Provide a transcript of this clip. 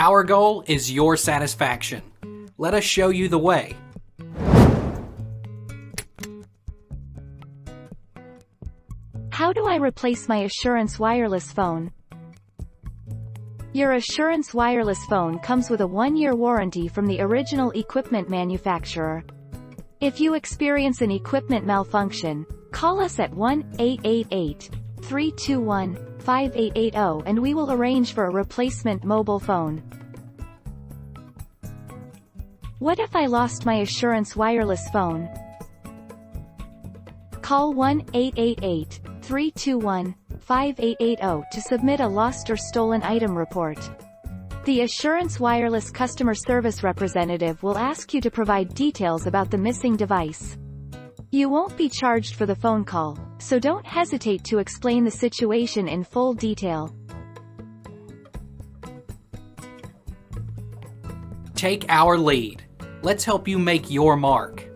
Our goal is your satisfaction. Let us show you the way. How do I replace my Assurance wireless phone? Your Assurance wireless phone comes with a 1-year warranty from the original equipment manufacturer. If you experience an equipment malfunction, call us at 1-888-321-5880 and we will arrange for a replacement mobile phone. What if I lost my Assurance wireless phone? Call 1-888-321-5880 to submit a lost or stolen item report. The Assurance Wireless customer service representative will ask you to provide details about the missing device. You won't be charged for the phone call, so don't hesitate to explain the situation in full detail. Take our lead. Let's help you make your mark.